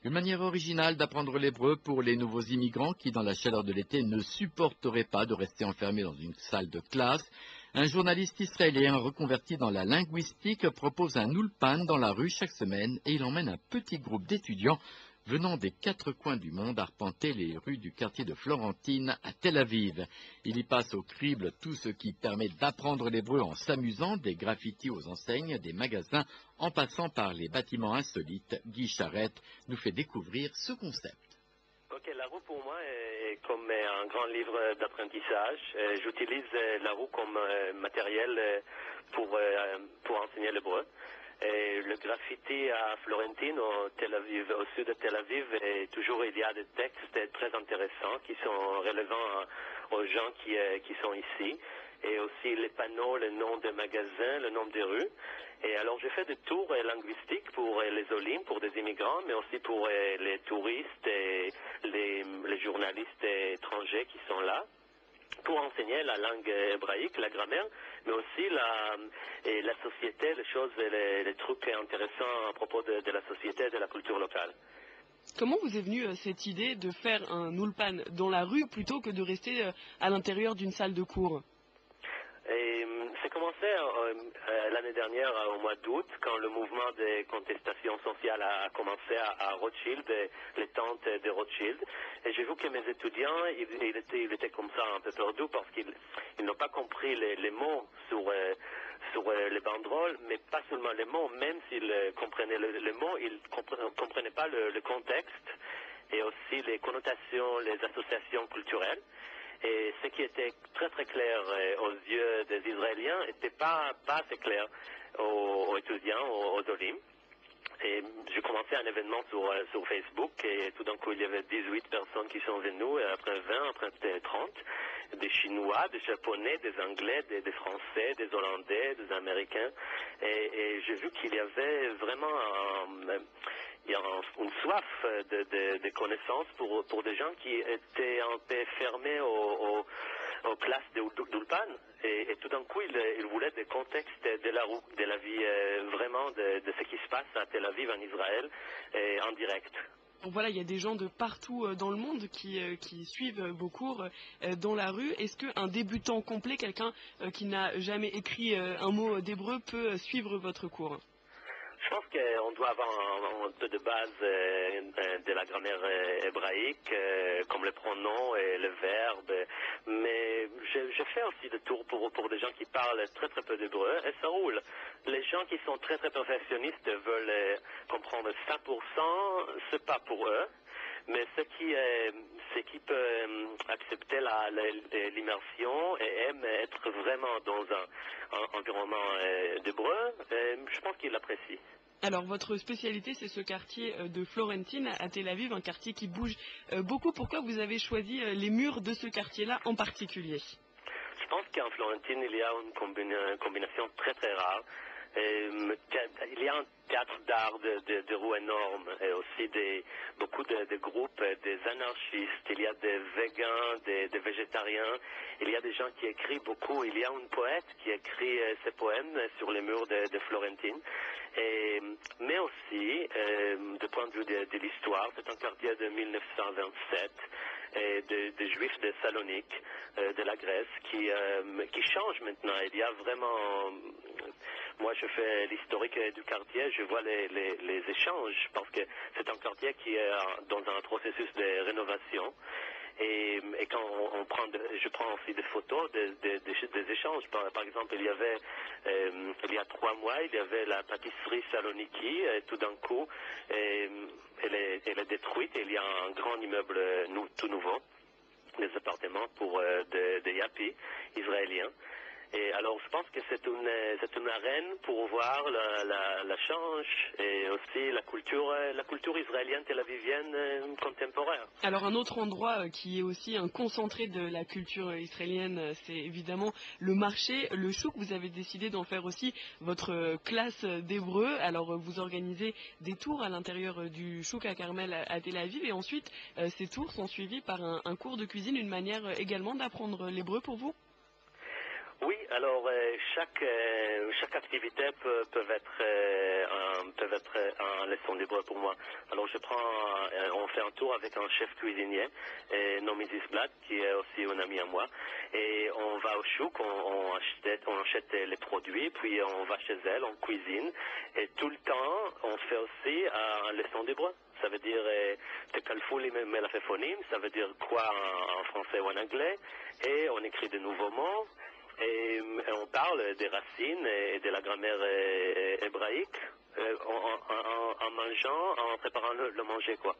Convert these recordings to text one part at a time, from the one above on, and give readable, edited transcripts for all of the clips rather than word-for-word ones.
Une manière originale d'apprendre l'hébreu pour les nouveaux immigrants qui, dans la chaleur de l'été, ne supporteraient pas de rester enfermés dans une salle de classe. Un journaliste israélien reconverti dans la linguistique propose un ulpan dans la rue chaque semaine et il emmène un petit groupe d'étudiants venant des quatre coins du monde arpenter les rues du quartier de Florentine à Tel Aviv. Il y passe au crible tout ce qui permet d'apprendre l'hébreu en s'amusant, des graffitis aux enseignes, des magasins, en passant par les bâtiments insolites. Guy Charette nous fait découvrir ce concept. Ok, la roue pour moi est comme un grand livre d'apprentissage. J'utilise la roue comme matériel pour enseigner l'hébreu. Et le graffiti à Florentine, au sud de Tel Aviv, il y a des textes très intéressants qui sont relevants aux gens qui sont ici. Et aussi les panneaux, le nom des magasins, le nom des rues. Et alors j'ai fait des tours linguistiques pour les Olim, pour des immigrants, mais aussi pour les touristes et les journalistes étrangers qui sont là, pour enseigner la langue hébraïque, la grammaire, mais aussi la société, les choses, les trucs intéressants à propos de la société et de la culture locale. Comment vous est venue cette idée de faire un ulpan dans la rue plutôt que de rester à l'intérieur d'une salle de cours? C'est commencé l'année dernière, au mois d'août, quand le mouvement de contestation sociale a commencé à Rothschild, les tentes de Rothschild. Et j'ai vu que mes étudiants, ils étaient comme ça un peu perdus parce qu'ils n'ont pas compris les mots sur les banderoles, mais pas seulement les mots, même s'ils comprenaient les mots, ils ne comprenaient pas le contexte et aussi les connotations, les associations culturelles. Et ce qui était très très clair aux yeux des Israéliens n'était pas assez clair aux étudiants, aux Olim. Et j'ai commencé un événement sur Facebook et tout d'un coup il y avait 18 personnes qui sont venues, et après 20, après 30, des Chinois, des Japonais, des Anglais, des Français, des Hollandais, des Américains. Et j'ai vu qu'il y avait vraiment une soif de connaissances pour des gens qui étaient un peu fermés aux classes d'Ulpan. Et tout d'un coup, ils voulaient des contextes de la vie, vraiment de ce qui se passe à Tel Aviv, en Israël, en direct. Donc voilà, il y a des gens de partout dans le monde qui suivent vos cours dans la rue. Est-ce qu'un débutant complet, quelqu'un qui n'a jamais écrit un mot d'hébreu, peut suivre votre cours? Je pense qu'on doit avoir un peu de base de la grammaire hébraïque, comme les pronoms et les verbes. Mais je fais aussi des tours pour des gens qui parlent très très peu d'hébreu et ça roule. Les gens qui sont très très perfectionnistes veulent comprendre 100%, c'est pas pour eux. Mais ceux qui peuvent accepter l'immersion et aiment être vraiment dans un environnement d'hébreu, je pense qu'ils l'apprécient. Alors, votre spécialité, c'est ce quartier de Florentine à Tel Aviv, un quartier qui bouge beaucoup. Pourquoi vous avez choisi les murs de ce quartier-là en particulier? Je pense qu'en Florentine, il y a une combinaison très très rare. Il y a un théâtre d'art de rue énorme et aussi beaucoup de groupes, des anarchistes, il y a des végans, des végétariens, il y a des gens qui écrivent beaucoup. Il y a un poète qui écrit ses poèmes sur les murs de Florentine. Mais aussi, du point de vue de l'histoire, c'est un quartier de 1927 des Juifs de Salonique, de la Grèce, qui change maintenant. Il y a vraiment... Moi, je fais l'historique du quartier, je vois les échanges, parce que c'est un quartier qui est dans un processus de rénovation. Et quand je prends aussi des photos des échanges. Par exemple, il y a 3 mois, il y avait la pâtisserie Saloniki, et tout d'un coup, elle est détruite, et il y a un grand immeuble tout nouveau, des appartements pour des Yapis israéliens. Et alors, je pense que c'est une arène pour voir la change et aussi la culture israélienne tel-avivienne contemporaine. Alors, un autre endroit qui est aussi un concentré de la culture israélienne, c'est évidemment le marché, le chouk. Vous avez décidé d'en faire aussi votre classe d'hébreu. Alors, vous organisez des tours à l'intérieur du chouk à Carmel à Tel Aviv et ensuite, ces tours sont suivis par un cours de cuisine, une manière également d'apprendre l'hébreu pour vous? Oui, alors chaque activité peut être peuvent être en leçon d'hébreu pour moi. Alors on fait un tour avec un chef cuisinier, Nomi Zisblad, qui est aussi un ami à moi, et on va au chouk, on achète les produits, puis on va chez elle, on cuisine, et tout le temps, on fait aussi un leçon d'hébreu. Ça veut dire Tekalfouli Melafephonim, ça veut dire quoi en français ou en anglais, et on écrit de nouveaux mots, et on parle des racines et de la grammaire hébraïque en mangeant, en préparant le manger, quoi.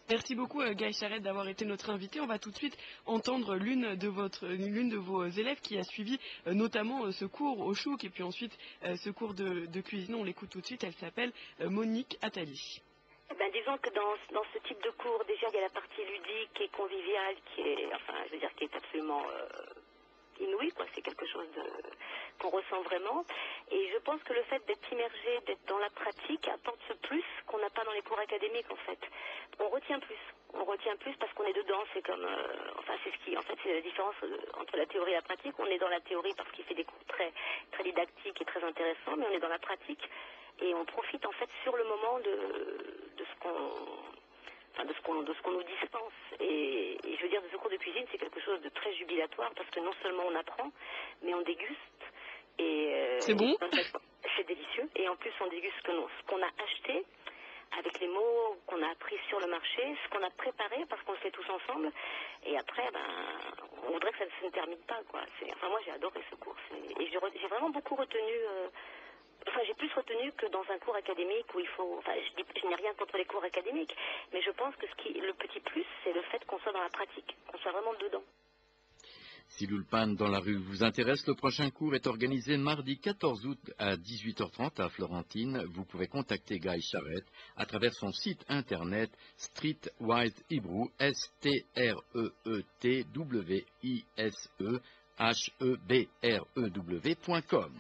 Merci beaucoup Guy Charette d'avoir été notre invité. On va tout de suite entendre l'une de vos élèves qui a suivi notamment ce cours au chouk et puis ensuite ce cours de cuisine. On l'écoute tout de suite, elle s'appelle Monique Attali. Disons que dans ce type de cours, déjà il y a la partie ludique et conviviale qui est absolument inouïe, quoi. C'est quelque chose qu'on ressent vraiment. Et je pense que le fait d'être immergé, d'être dans la pratique, apporte ce plus qu'on n'a pas dans les cours académiques, en fait. On retient plus. On retient plus parce qu'on est dedans. C'est comme, c'est la différence entre la théorie et la pratique. On est dans la théorie parce qu'il fait des cours très, très didactiques et très intéressants, mais on est dans la pratique et on profite en fait sur le moment de ce qu'on nous dispense. Et je veux dire, de ce cours de cuisine, c'est quelque chose de très jubilatoire parce que non seulement on apprend, mais on déguste. Et c'est bon. C'est délicieux. Et en plus, on déguste ce qu'on a acheté avec les mots qu'on a appris sur le marché, ce qu'on a préparé parce qu'on le fait tous ensemble. Et après, on voudrait que ça ne se termine pas, quoi. Moi, j'ai adoré ce cours. Et j'ai vraiment beaucoup retenu. J'ai plus retenu que dans un cours académique où il faut... je n'ai rien contre les cours académiques, mais je pense que le petit plus, c'est le fait qu'on soit dans la pratique, qu'on soit vraiment dedans. Si l'Ulpan dans la rue vous intéresse, le prochain cours est organisé mardi 14 août à 18h30 à Florentine. Vous pouvez contacter Guy Charette à travers son site internet Streetwise Hebrew, STREETWISEHEBREW.com.